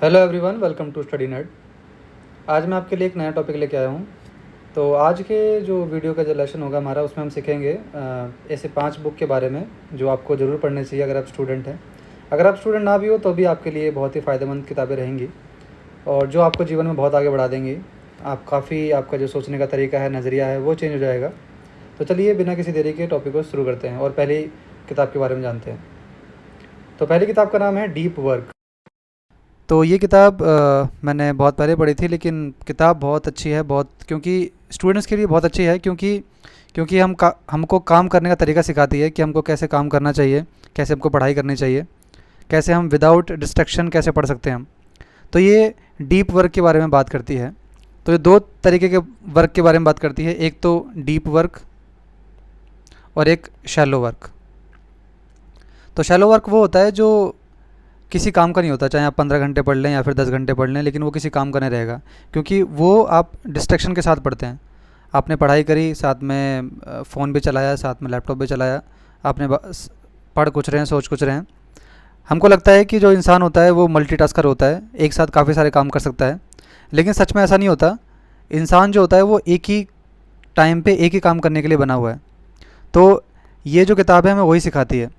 Hello everyone, welcome to study net. आज मैं आपके लिए एक नया टॉपिक लेके आया हूँ। तो आज के जो वीडियो का जो लेसन होगा हमारा, उसमें हम सीखेंगे ऐसे 5 बुक के बारे में जो आपको ज़रूर पढ़ने चाहिए अगर आप स्टूडेंट हैं। अगर आप स्टूडेंट ना भी हो तो भी आपके लिए बहुत ही फ़ायदेमंद किताबें रहेंगी और जो आपको जीवन में बहुत आगे बढ़ा देंगी। आप काफ़ी आपका जो सोचने का तरीका है, नज़रिया है, वो चेंज हो जाएगा। तो चलिए बिना किसी देरी के टॉपिक को शुरू करते हैं और पहली किताब के बारे में जानते हैं। तो पहली किताब का नाम है डीप वर्क। तो ये किताब मैंने बहुत पहले पढ़ी थी, लेकिन किताब बहुत अच्छी है, बहुत, क्योंकि स्टूडेंट्स के लिए बहुत अच्छी है, क्योंकि क्योंकि हमको काम करने का तरीका सिखाती है कि हमको कैसे काम करना चाहिए, कैसे हमको पढ़ाई करनी चाहिए, कैसे हम विदाउट डिस्ट्रैक्शन कैसे पढ़ सकते हैं हम। तो ये डीप वर्क के बारे में बात करती है। तो ये दो तरीके के वर्क के बारे में बात करती है, एक तो डीप वर्क और एक शैलो वर्क। तो शैलो वर्क वो होता है जो किसी काम का नहीं होता, चाहे आप 15 घंटे पढ़ लें या फिर 10 घंटे पढ़ लें, लेकिन वो किसी काम का नहीं रहेगा, क्योंकि वो आप डिस्ट्रैक्शन के साथ पढ़ते हैं। आपने पढ़ाई करी, साथ में फ़ोन भी चलाया, साथ में लैपटॉप भी चलाया, आपने पढ़ कुछ रहे हैं, सोच कुछ रहे हैं। हमको लगता है कि जो इंसान होता है वो मल्टीटास्कर होता है, एक साथ काफ़ी सारे काम कर सकता है, लेकिन सच में ऐसा नहीं होता। इंसान जो होता है वो एक ही टाइम पे एक ही काम करने के लिए बना हुआ है। तो ये जो किताब है हमें वही सिखाती है।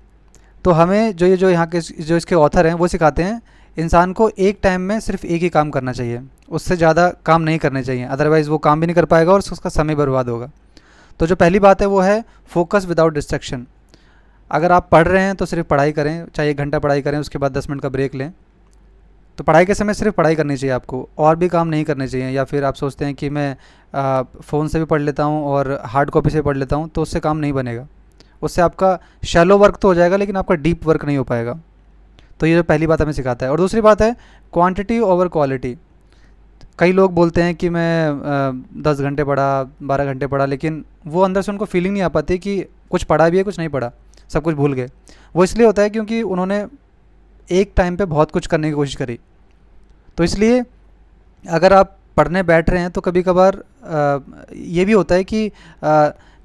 तो हमें जो यहाँ के जो इसके ऑथर हैं वो सिखाते हैं इंसान को एक टाइम में सिर्फ एक ही काम करना चाहिए, उससे ज़्यादा काम नहीं करने चाहिए, अदरवाइज़ वो काम भी नहीं कर पाएगा और उसका समय बर्बाद होगा। तो जो पहली बात है वो है फोकस विदाउट डिस्ट्रैक्शन। अगर आप पढ़ रहे हैं तो सिर्फ पढ़ाई करें, चाहे 1 घंटा पढ़ाई करें, उसके बाद 10 मिनट का ब्रेक लें। तो पढ़ाई के समय सिर्फ पढ़ाई करनी चाहिए आपको, और भी काम नहीं करने चाहिए। या फिर आप सोचते हैं कि मैं फ़ोन से भी पढ़ लेता हूँ और हार्ड कॉपी से पढ़ लेता हूँ, तो उससे काम नहीं बनेगा। उससे आपका शैलो वर्क तो हो जाएगा, लेकिन आपका डीप वर्क नहीं हो पाएगा। तो ये जो पहली बात हमें सिखाता है। और दूसरी बात है क्वांटिटी ओवर क्वालिटी। कई लोग बोलते हैं कि मैं 10 घंटे पढ़ा, 12 घंटे पढ़ा, लेकिन वो अंदर से उनको फीलिंग नहीं आ पाती कि कुछ पढ़ा भी है, कुछ नहीं पढ़ा, सब कुछ भूल गए। वो इसलिए होता है क्योंकि उन्होंने एक टाइम पे बहुत कुछ करने की कोशिश करी। तो इसलिए अगर आप पढ़ने बैठ रहे हैं तो कभी कभार ये भी होता है कि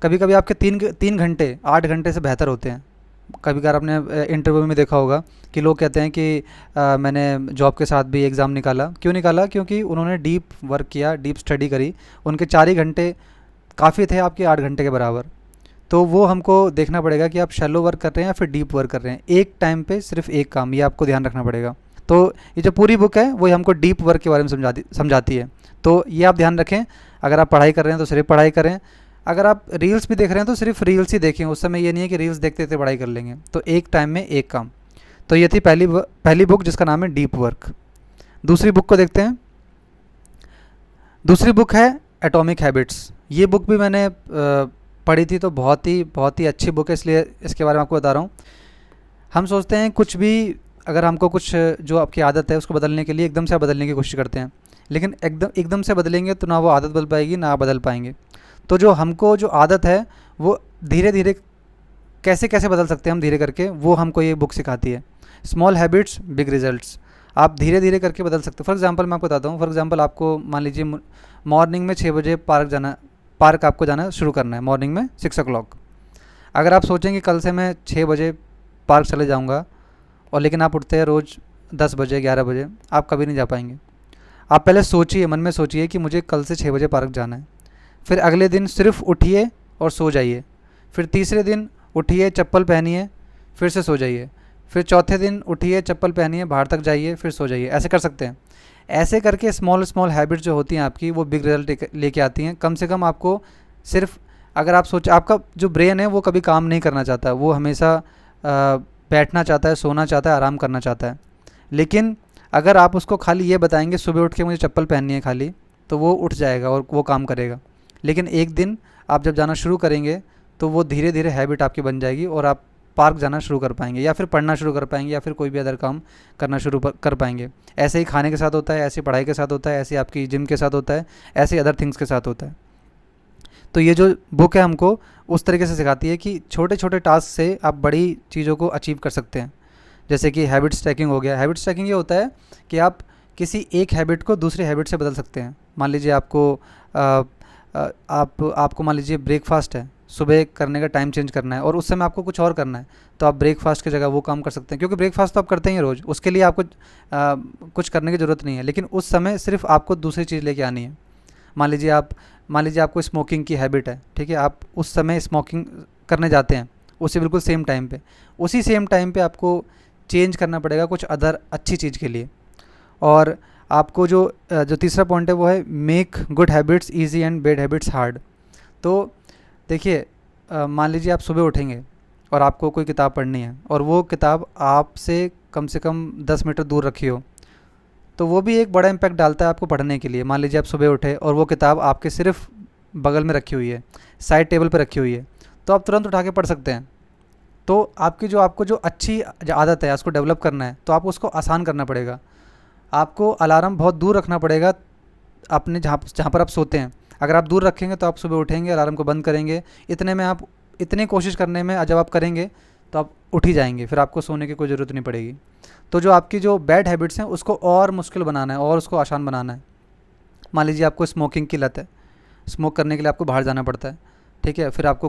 कभी कभी आपके 3 घंटे 8 घंटे से बेहतर होते हैं। कभी कभार आपने इंटरव्यू में देखा होगा कि लोग कहते हैं कि मैंने जॉब के साथ भी एग्ज़ाम निकाला। क्यों निकाला? क्योंकि उन्होंने डीप वर्क किया, डीप स्टडी करी। उनके 4 ही घंटे काफ़ी थे आपके 8 घंटे के बराबर। तो वो हमको देखना पड़ेगा कि आप शैलो वर्क कर रहे हैं या फिर डीप वर्क कर रहे हैं। एक टाइम पे सिर्फ एक काम, ये आपको ध्यान रखना पड़ेगा। तो ये जो पूरी बुक है वो हमको डीप वर्क के बारे में समझाती है। तो ये आप ध्यान रखें। अगर आप पढ़ाई कर रहे हैं तो सिर्फ पढ़ाई करें। अगर आप रील्स भी देख रहे हैं तो सिर्फ रील्स ही देखें। उस समय ये नहीं है कि रील्स देखते देखते पढ़ाई कर लेंगे। तो एक टाइम में एक काम। तो ये थी पहली बुक, जिसका नाम है डीप वर्क। दूसरी बुक को देखते हैं। दूसरी बुक है एटॉमिक हैबिट्स। ये बुक भी मैंने पढ़ी थी, तो बहुत ही अच्छी बुक है, इसलिए इसके बारे में आपको बता रहा हूँ। हम सोचते हैं कुछ भी, अगर हमको कुछ जो आपकी आदत है उसको बदलने के लिए एकदम से आप बदलने की कोशिश करते हैं, लेकिन एकदम से बदलेंगे तो ना वो आदत बदल पाएगी, ना आप बदल पाएंगे। तो जो हमको जो आदत है वो धीरे धीरे कैसे कैसे बदल सकते हैं हम, धीरे करके, वो हमको ये बुक सिखाती है। Small habits big results. आप धीरे धीरे करके बदल सकते हो। फॉर एग्जांपल मैं आपको बताता हूँ। फॉर एग्जांपल आपको मान लीजिए मॉर्निंग में 6 बजे पार्क आपको जाना शुरू करना है, मॉर्निंग में 6 o'clock। अगर आप सोचेंगे कल से मैं 6 बजे पार्क चले जाऊँगा, और लेकिन आप उठते हैं रोज़ 10 बजे 11 बजे, आप कभी नहीं जा पाएंगे। आप पहले सोचिए, मन में सोचिए कि मुझे कल से 6 बजे पार्क जाना है। फिर अगले दिन सिर्फ उठिए और सो जाइए। फिर तीसरे दिन उठिए, चप्पल पहनिए, फिर से सो जाइए। फिर चौथे दिन उठिए, चप्पल पहनिए, बाहर तक जाइए, फिर सो जाइए। ऐसे कर सकते हैं। ऐसे करके स्मॉल स्मॉल हैबिट्स जो होती हैं आपकी, वो बिग रिजल्ट लेके आती हैं। कम से कम आपको सिर्फ, अगर आप सोच, आपका जो ब्रेन है वो कभी काम नहीं करना चाहता, वो हमेशा बैठना चाहता है, सोना चाहता है, आराम करना चाहता है। लेकिन अगर आप उसको खाली ये बताएंगे सुबह उठ के मुझे चप्पल पहननी है खाली, तो वो उठ जाएगा और वो काम करेगा। लेकिन एक दिन आप जब जाना शुरू करेंगे तो वो धीरे धीरे हैबिट आपकी बन जाएगी और आप पार्क जाना शुरू कर पाएंगे, या फिर पढ़ना शुरू कर पाएंगे, या फिर कोई भी अदर काम करना शुरू कर पाएंगे। ऐसे ही खाने के साथ होता है, ऐसे पढ़ाई के साथ होता है, ऐसे आपकी जिम के साथ होता है, ऐसे अदर थिंग्स के साथ होता है। तो ये जो बुक है हमको उस तरीके से सिखाती है कि छोटे छोटे टास्क से आप बड़ी चीज़ों को अचीव कर सकते हैं। जैसे कि हैबिट स्टैकिंग हो गया। हैबिट स्टैकिंग ये होता है कि आप किसी एक हैबिट को दूसरी हैबिट से बदल सकते हैं। मान लीजिए आपको आपको मान लीजिए ब्रेकफास्ट है, सुबह करने का टाइम चेंज करना है और उस समय आपको कुछ और करना है, तो आप ब्रेकफास्ट की जगह वो काम कर सकते हैं, क्योंकि ब्रेकफास्ट तो आप करते ही हैं रोज़, उसके लिए आपको कुछ करने की ज़रूरत नहीं है। लेकिन उस समय सिर्फ आपको दूसरी चीज़ लेके आनी है। मान लीजिए आपको स्मोकिंग की हैबिट है, ठीक है, आप उस समय स्मोकिंग करने जाते हैं, उसी बिल्कुल सेम टाइम पे, उसी सेम टाइम पे आपको चेंज करना पड़ेगा कुछ अदर अच्छी चीज़ के लिए। और आपको जो तीसरा पॉइंट है वो है make good habits easy and bad habits hard. तो देखिए, मान लीजिए आप सुबह उठेंगे और आपको कोई किताब पढ़नी है और वो किताब आपसे कम से कम 10 मीटर दूर रखी हो, तो वो भी एक बड़ा इम्पैक्ट डालता है आपको पढ़ने के लिए। मान लीजिए आप सुबह उठे और वो किताब आपके सिर्फ बगल में रखी हुई है, साइड टेबल पर रखी हुई है, तो आप तुरंत उठा के पढ़ सकते हैं। तो आपको जो अच्छी जो आदत है उसको डेवलप करना है, तो आपको उसको आसान करना पड़ेगा। आपको अलार्म बहुत दूर रखना पड़ेगा अपने जहाँ जहाँ पर आप सोते हैं। अगर आप दूर रखेंगे तो आप सुबह उठेंगे, अलार्म को बंद करेंगे, इतने में आप इतनी कोशिश करने में जब आप करेंगे तो आप उठ ही जाएंगे, फिर आपको सोने की कोई ज़रूरत नहीं पड़ेगी। तो जो आपकी जो बैड हैबिट्स हैं उसको और मुश्किल बनाना है और उसको आसान बनाना है। मान लीजिए आपको स्मोकिंग की लत है, स्मोक करने के लिए आपको बाहर जाना पड़ता है, ठीक है, फिर आपको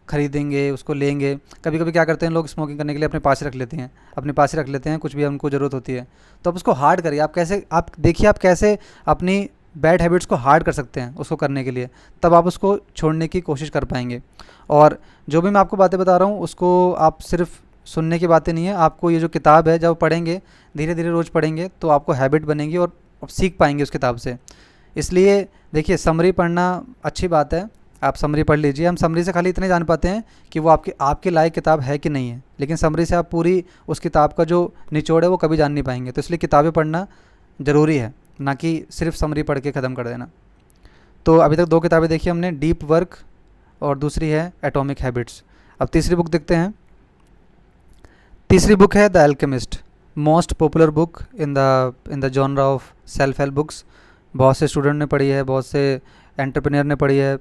ख़रीदेंगे, उसको लेंगे। कभी कभी क्या करते हैं लोग, स्मोकिंग करने के लिए अपने पास ही रख लेते हैं, कुछ भी उनको ज़रूरत होती है। तो आप उसको हार्ड करिए, आप देखिए आप कैसे अपनी बैड हैबिट्स को हार्ड कर सकते हैं उसको करने के लिए, तब आप उसको छोड़ने की कोशिश कर पाएंगे। और जो भी मैं आपको बातें बता रहा हूँ उसको आप सिर्फ सुनने की बातें नहीं है, आपको ये जो किताब है जब पढ़ेंगे, धीरे धीरे रोज़ पढ़ेंगे तो आपको हैबिट बनेगी और आप सीख पाएंगे उस किताब से। इसलिए देखिए, समरी पढ़ना अच्छी बात है, आप समरी पढ़ लीजिए। हम समरी से खाली इतने जान पाते हैं कि वो आपके लायक किताब है कि नहीं है, लेकिन समरी से आप पूरी उस किताब का जो निचोड़ है वो कभी जान नहीं पाएंगे। तो इसलिए किताबें पढ़ना ज़रूरी है, ना कि सिर्फ समरी पढ़ के ख़त्म कर देना। तो अभी तक 2 किताबें देखी हमने, डीप वर्क और दूसरी है एटॉमिक हैबिट्स। अब तीसरी बुक देखते हैं। तीसरी बुक है the alchemist, most popular book in the genre of self help books. बहुत से स्टूडेंट ने पढ़ी है, बहुत से एंटरप्रेन्योर ने पढ़ी है।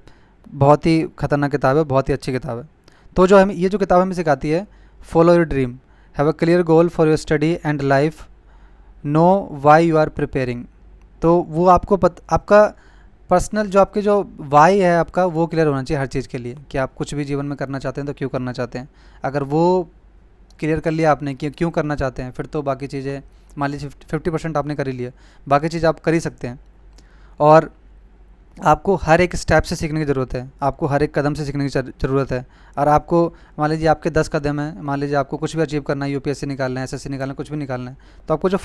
बहुत ही खतरनाक किताब है, बहुत ही अच्छी किताब है। तो जो हमें ये जो किताब हमें सिखाती है, follow your dream, have a clear goal for your study and life, know why you are preparing. तो वो आपका पर्सनल जो आपके जो वाई है आपका, वो क्लियर होना चाहिए हर चीज़ के लिए, कि आप कुछ भी जीवन में करना चाहते हैं तो क्यों करना चाहते हैं। अगर वो क्लियर कर लिया आपने कि क्यों करना चाहते हैं, फिर तो बाकी चीज़ें, मान लीजिए 50% आपने कर ही लिया, बाकी चीज़ आप कर ही सकते हैं। और आपको हर एक स्टेप से सीखने की ज़रूरत है, आपको हर एक कदम से सीखने की ज़रूरत है। और आपको मान लीजिए आपके 10 कदम हैं, मान लीजिए आपको कुछ भी अचीव करना है, यूपीएससी निकालना है, एसएससी निकालना है, कुछ भी निकालना है, तो आपको जो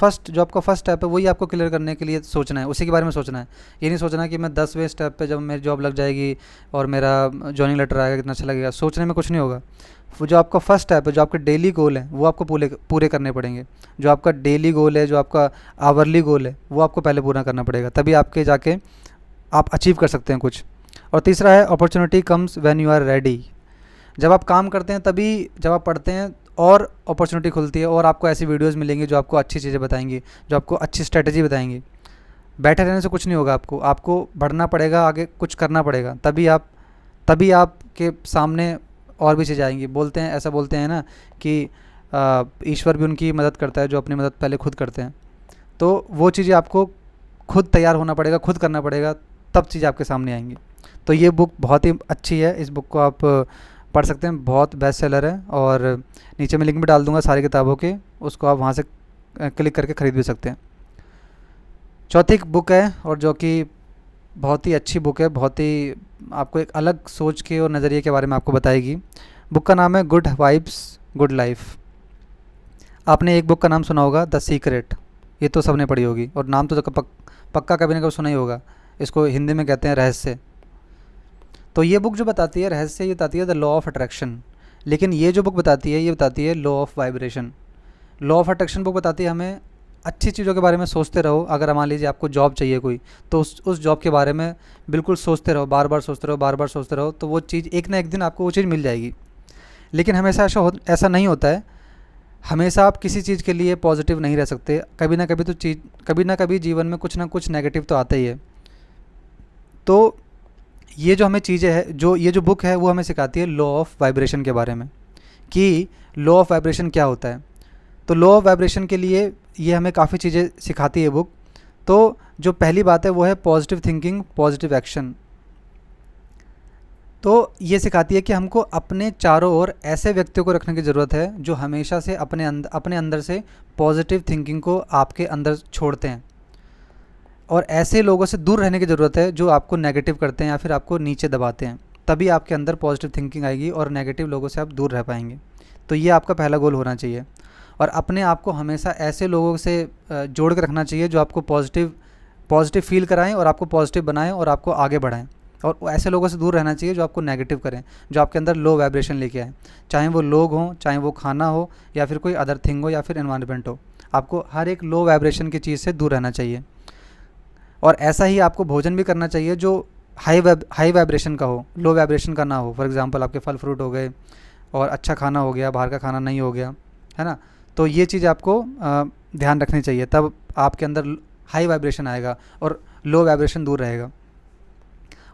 आपका फर्स्ट स्टेप है वही आपको क्लियर करने के लिए सोचना है, उसी के बारे में सोचना है। ये नहीं सोचना कि मैं 10वें स्टेप पे जब मेरी जॉब लग जाएगी और मेरा जॉइनिंग लेटर आएगा कितना अच्छा लगेगा, सोचने में कुछ नहीं होगा। वो जो आपका फर्स्ट स्टेप है, जो आपके डेली गोल है, वो आपको पूरे करने पड़ेंगे। जो आपका डेली गोल है, जो आपका आवरली गोल है, वो आपको पहले पूरा करना पड़ेगा, तभी आपके जाके आप अचीव कर सकते हैं कुछ। और तीसरा है opportunity comes when you are ready. जब आप काम करते हैं तभी, जब आप पढ़ते हैं और अपॉर्चुनिटी खुलती है और आपको ऐसी वीडियोस मिलेंगी जो आपको अच्छी चीज़ें बताएंगी, जो आपको अच्छी स्ट्रेटजी बताएंगी। बैठे रहने से कुछ नहीं होगा, आपको बढ़ना पड़ेगा, आगे कुछ करना पड़ेगा, तभी आपके सामने और भी चीज़ें आएंगी। ऐसा बोलते हैं ना कि ईश्वर भी उनकी मदद करता है जो अपनी मदद पहले खुद करते हैं। तो वो चीज़ें आपको खुद तैयार होना पड़ेगा, खुद करना पड़ेगा, तब चीज़ आपके सामने आएंगी। तो ये बुक बहुत ही अच्छी है, इस बुक को आप पढ़ सकते हैं, बहुत बेस्ट सेलर है। और नीचे मैं लिंक भी डाल दूंगा सारी किताबों के, उसको आप वहाँ से क्लिक करके ख़रीद भी सकते हैं। चौथी बुक है, और जो कि बहुत ही अच्छी बुक है, बहुत ही आपको एक अलग सोच के और नज़रिए के बारे में आपको बताएगी। बुक का नाम है गुड वाइब्स गुड लाइफ। आपने एक बुक का नाम सुना होगा, द सीक्रेट, ये तो सबने पढ़ी होगी, और नाम तो पक्का कभी ना कभी सुना ही होगा। इसको हिंदी में कहते हैं रहस्य। तो ये बुक जो बताती है रहस्य, ये बताती है द लॉ ऑफ अट्रैक्शन। लेकिन ये जो बुक बताती है, ये बताती है law of vibration. Law of attraction book बताती है हमें अच्छी चीज़ों के बारे में सोचते रहो। अगर मान लीजिए आपको जॉब चाहिए कोई, तो उस जॉब के बारे में बिल्कुल सोचते रहो, बार बार सोचते रहो, तो वो चीज़ एक ना एक दिन आपको वो चीज़ मिल जाएगी। लेकिन हमेशा ऐसा नहीं होता है। हमेशा आप किसी चीज़ के लिए पॉजिटिव नहीं रह सकते, कभी ना कभी जीवन में कुछ ना कुछ नेगेटिव तो आता ही है। तो ये जो हमें चीज़ें है, ये जो बुक है, वो हमें सिखाती है लॉ ऑफ वाइब्रेशन के बारे में, कि लॉ ऑफ वाइब्रेशन क्या होता है। तो लॉ ऑफ वाइब्रेशन के लिए ये हमें काफ़ी चीज़ें सिखाती है बुक। तो जो पहली बात है वो है पॉजिटिव थिंकिंग, पॉजिटिव एक्शन। तो ये सिखाती है कि हमको अपने चारों ओर ऐसे व्यक्तियों को रखने की ज़रूरत है जो हमेशा से अपने अंदर से पॉजिटिव थिंकिंग को आपके अंदर छोड़ते हैं, और ऐसे लोगों से दूर रहने की ज़रूरत है जो आपको नेगेटिव करते हैं या फिर आपको नीचे दबाते हैं। तभी आपके अंदर पॉजिटिव थिंकिंग आएगी और नेगेटिव लोगों से आप दूर रह पाएंगे। तो ये आपका पहला गोल होना चाहिए। और अपने आप को हमेशा ऐसे लोगों से जोड़ के रखना चाहिए जो आपको पॉजिटिव पॉजिटिव फील कराएं और आपको पॉजिटिव बनाएं और आपको आगे बढ़ाएं। और ऐसे लोगों से दूर रहना चाहिए जो आपको नेगेटिव करें, जो आपके अंदर लो वाइब्रेशन लेके आएँ, चाहे वो लोग हों, चाहे वो खाना हो, या फिर कोई अदर थिंग हो, या फिर एनवायरनमेंट हो। आपको हर एक लो वाइब्रेशन की चीज़ से दूर रहना चाहिए। और ऐसा ही आपको भोजन भी करना चाहिए जो हाई वाइब्रेशन का हो, लो वाइब्रेशन का ना हो। फॉर एग्जांपल आपके फल फ्रूट हो गए और अच्छा खाना हो गया, बाहर का खाना नहीं हो गया, है ना। तो ये चीज़ आपको ध्यान रखनी चाहिए, तब आपके अंदर हाई वाइब्रेशन आएगा और लो वाइब्रेशन दूर रहेगा।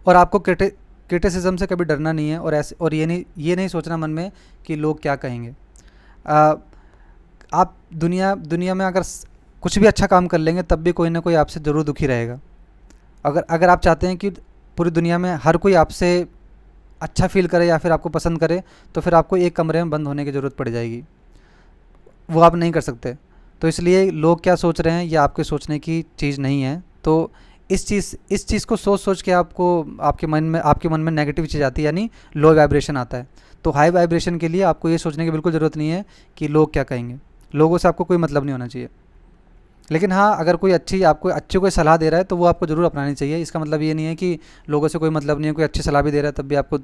और आपको क्रिटिसिज्म से कभी डरना नहीं है, और ये नहीं सोचना मन में कि लोग क्या कहेंगे। आप दुनिया में अगर कुछ भी अच्छा काम कर लेंगे तब भी कोई ना कोई आपसे ज़रूर दुखी रहेगा। अगर आप चाहते हैं कि पूरी दुनिया में हर कोई आपसे अच्छा फील करे या फिर आपको पसंद करे, तो फिर आपको एक कमरे में बंद होने की ज़रूरत पड़ जाएगी। वो आप नहीं कर सकते। तो इसलिए लोग क्या सोच रहे हैं ये आपके सोचने की चीज़ नहीं है। तो इस चीज़ को सोच के आपके मन में नेगेटिव चीज़ आती है, यानी लो वाइब्रेशन आता है। तो हाई वाइब्रेशन के लिए आपको ये सोचने की बिल्कुल ज़रूरत नहीं है कि लोग क्या कहेंगे। लोगों से आपको कोई मतलब नहीं होना चाहिए। लेकिन हाँ, अगर कोई आपको अच्छी कोई सलाह दे रहा है तो वो आपको ज़रूर अपनानी चाहिए। इसका मतलब ये नहीं है कि लोगों से कोई मतलब नहीं है, कोई अच्छी सलाह भी दे रहा है तब भी आपको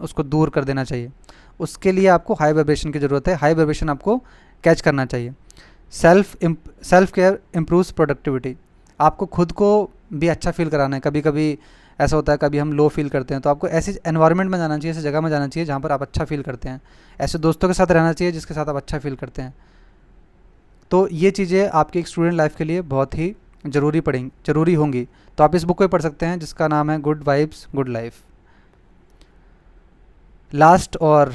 उसको दूर कर देना चाहिए। उसके लिए आपको हाई वाइब्रेशन की ज़रूरत है। हाई वाइब्रेशन आपको कैच करना चाहिए। Self care improves productivity. आपको खुद को भी अच्छा फील कराना है। कभी कभी ऐसा होता है, कभी हम लो फील करते हैं, तो आपको ऐसे एनवायरनमेंट में जाना चाहिए, ऐसी जगह में जाना चाहिए जहाँ पर आप अच्छा फील करते हैं। ऐसे दोस्तों के साथ रहना चाहिए जिसके साथ आप अच्छा फील करते हैं। तो ये चीज़ें आपकी एक स्टूडेंट लाइफ के लिए बहुत ही ज़रूरी होंगी। तो आप इस बुक को पढ़ सकते हैं जिसका नाम है good vibes good life. Last और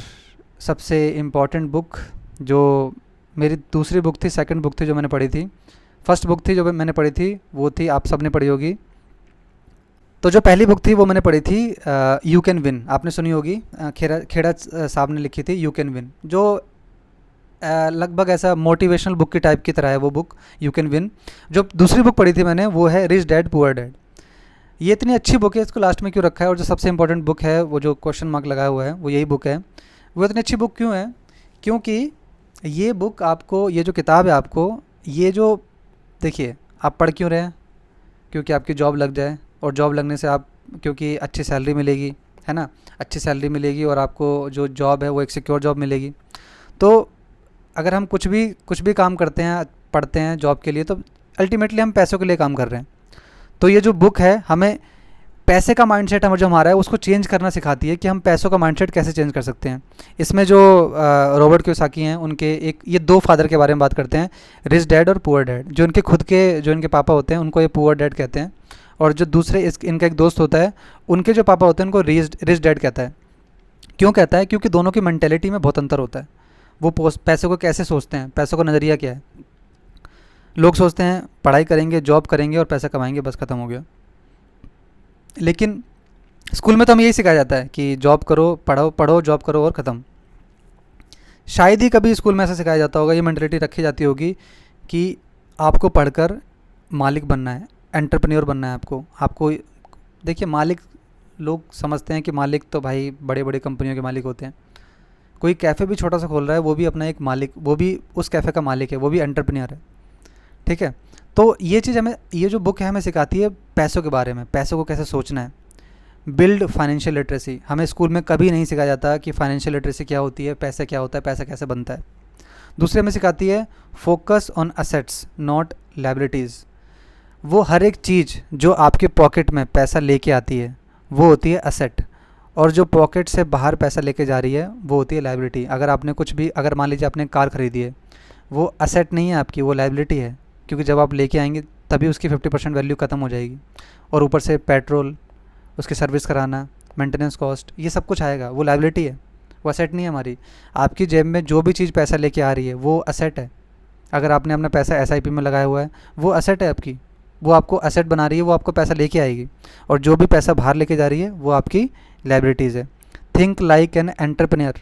सबसे इम्पॉर्टेंट बुक जो मेरी दूसरी बुक थी, सेकंड बुक थी जो मैंने पढ़ी थी। फर्स्ट बुक थी जो मैंने पढ़ी थी वो थी, आप सब ने पढ़ी होगी। तो जो पहली बुक थी वो मैंने पढ़ी थी यू कैन विन। आपने सुनी होगी, खेड़ा साहब ने लिखी थी यू कैन विन, जो लगभग ऐसा मोटिवेशनल बुक की टाइप की तरह है वो बुक, यू कैन विन। जो दूसरी बुक पढ़ी थी मैंने वो है रिच डैड पुअर डैड। ये इतनी अच्छी बुक है, इसको लास्ट में क्यों रखा है? और जो सबसे इंपॉर्टेंट बुक है, वो जो क्वेश्चन मार्क लगाया हुआ है, वो यही बुक है। वो इतनी अच्छी बुक क्यों है? क्योंकि ये बुक आपको, ये जो किताब है आपको, ये जो देखिए, आप पढ़ क्यों रहे हैं? क्योंकि आपकी जॉब लग जाए, और जॉब लगने से आप, क्योंकि अच्छी सैलरी मिलेगी, है ना, अच्छी सैलरी मिलेगी और आपको जो जॉब है वो एक सिक्योर जॉब मिलेगी। तो अगर हम कुछ भी काम करते हैं, पढ़ते हैं जॉब के लिए, तो अल्टीमेटली हम पैसों के लिए काम कर रहे हैं। तो ये जो बुक है हमें पैसे का माइंडसेट जो हमारा है उसको चेंज करना सिखाती है कि हम पैसों का माइंडसेट कैसे चेंज कर सकते हैं। इसमें जो रॉबर्ट कियोसाकी हैं, उनके ये दो फादर के बारे में बात करते हैं, रिच डैड और पुअर डैड। जो इनके पापा होते हैं उनको ये पुअर डैड कहते हैं, और जो दूसरे इनका एक दोस्त होता है, उनके जो पापा होते हैं उनको रिच डैड कहता है। क्यों कहता है? क्योंकि दोनों की मेंटेलिटी में बहुत अंतर होता है। वो पैसों को कैसे सोचते हैं, पैसों का नज़रिया क्या है। लोग सोचते हैं पढ़ाई करेंगे, जॉब करेंगे और पैसा कमाएंगे, बस ख़त्म हो गया। लेकिन स्कूल में तो हमें यही सिखाया जाता है कि जॉब करो, पढ़ो जॉब करो और ख़त्म। शायद ही कभी स्कूल में ऐसा सिखाया जाता होगा, ये मेंटलिटी रखी जाती होगी कि आपको पढ़कर मालिक बनना है, एंटरप्रेन्योर बनना है आपको। देखिए, मालिक, लोग समझते हैं कि मालिक तो भाई बड़े बड़े कंपनियों के मालिक होते हैं। कोई कैफ़े भी छोटा सा खोल रहा है, वो भी अपना एक मालिक, वो भी उस कैफ़े का मालिक है, वो भी एंटरप्रेन्योर है। ठीक है। तो ये चीज़ हमें, ये जो बुक है हमें सिखाती है पैसों के बारे में, पैसों को कैसे सोचना है। Build financial literacy. हमें स्कूल में कभी नहीं सिखाया जाता कि फाइनेंशियल लिटरेसी क्या होती है, पैसा क्या होता है, पैसा कैसे बनता है। दूसरे हमें सिखाती है focus on assets not liabilities. वो हर एक चीज़ जो आपके पॉकेट में पैसा लेके आती है वो होती है असेट, और जो पॉकेट से बाहर पैसा लेके जा रही है वो होती है लायबिलिटी। अगर मान लीजिए आपने कार खरीदी है, वो असेट नहीं है आपकी, वो लायबिलिटी है। क्योंकि जब आप लेके आएंगे तभी उसकी 50% वैल्यू ख़त्म हो जाएगी, और ऊपर से पेट्रोल, उसकी सर्विस कराना, मेंटेनेंस कॉस्ट, ये सब कुछ आएगा। वो लायबिलिटी है, वो असेट नहीं है हमारी। आपकी जेब में जो भी चीज़ पैसा लेके आ रही है वो असेट है। अगर आपने अपना पैसा SIP में लगाया हुआ है, वो असेट है आपकी, वो आपको असेट बना रही है, वो आपको पैसा लेके आएगी। और जो भी पैसा बाहर लेके जा रही है वो आपकी लायबिलिटीज़ है। थिंक लाइक एन एंटरप्रेन्योर,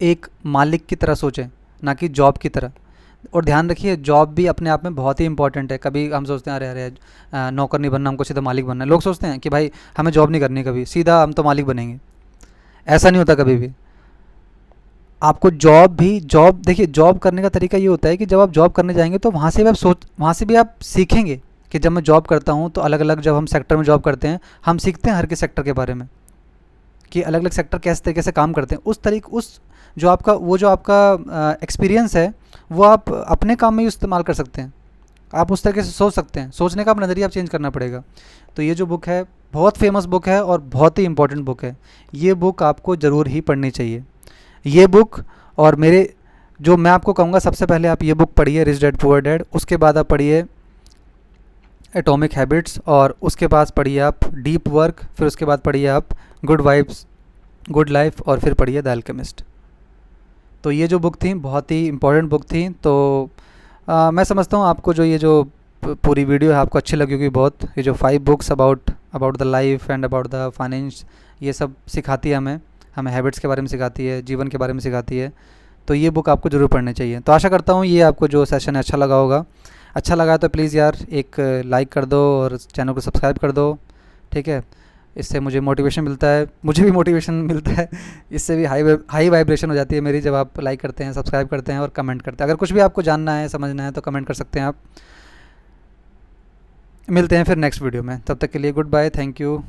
एक मालिक की तरह सोचें, ना कि जॉब की तरह। और ध्यान रखिए, जॉब भी अपने आप में बहुत ही इंपॉर्टेंट है। कभी हम सोचते हैं अरे अरे नौकर नहीं बनना, हमको सीधा मालिक बनना है। लोग सोचते हैं कि भाई हमें जॉब नहीं करनी, कभी सीधा हम तो मालिक बनेंगे। ऐसा नहीं होता कभी भी। आपको जॉब देखिए, जॉब करने का तरीका ये होता है कि जब आप जॉब करने जाएंगे तो वहाँ से भी आप सीखेंगे कि जब मैं जॉब करता हूँ तो अलग अलग, जब हम सेक्टर में जॉब करते हैं हम सीखते हैं हर के सेक्टर के बारे में कि अलग अलग सेक्टर किस तरीके से काम करते हैं। उस जो आपका एक्सपीरियंस है वो आप अपने काम में ही इस्तेमाल कर सकते हैं। आप उस तरीके से सोच सकते हैं, सोचने का आप नज़रिया आप चेंज करना पड़ेगा। तो ये जो बुक है बहुत फेमस बुक है और बहुत ही इंपॉर्टेंट बुक है। ये बुक आपको ज़रूर ही पढ़नी चाहिए। ये बुक और मेरे जो मैं आपको कहूँगा, सबसे पहले आप ये बुक पढ़िए, रिच डैड पुअर डैड। उसके बाद आप पढ़िए एटॉमिक हैबिट्स, और उसके बाद पढ़िए आप डीप वर्क, फिर उसके बाद पढ़िए आप गुड वाइब्स गुड लाइफ, और फिर पढ़िए द अल्केमिस्ट। तो ये जो बुक थी बहुत ही इंपॉर्टेंट बुक थी। तो मैं समझता हूँ आपको जो ये जो पूरी वीडियो है आपको अच्छी लगी होगी बहुत। ये जो 5 books about the life and about the finance, ये सब सिखाती है हमें हैबिट्स के बारे में सिखाती है, जीवन के बारे में सिखाती है। तो ये बुक आपको ज़रूर पढ़नी चाहिए। तो आशा करता हूँ ये आपको जो सेशन है अच्छा लगा होगा। अच्छा लगा तो प्लीज़ यार एक लाइक कर दो और चैनल को सब्सक्राइब कर दो, ठीक है। इससे मुझे मोटिवेशन मिलता है, मुझे भी मोटिवेशन मिलता है। इससे भी हाई वाइब्रेशन हो जाती है मेरी जब आप लाइक करते हैं, सब्सक्राइब करते हैं और कमेंट करते हैं। अगर कुछ भी आपको जानना है, समझना है तो कमेंट कर सकते हैं आप। मिलते हैं फिर नेक्स्ट वीडियो में, तब तक के लिए गुड बाय, थैंक यू।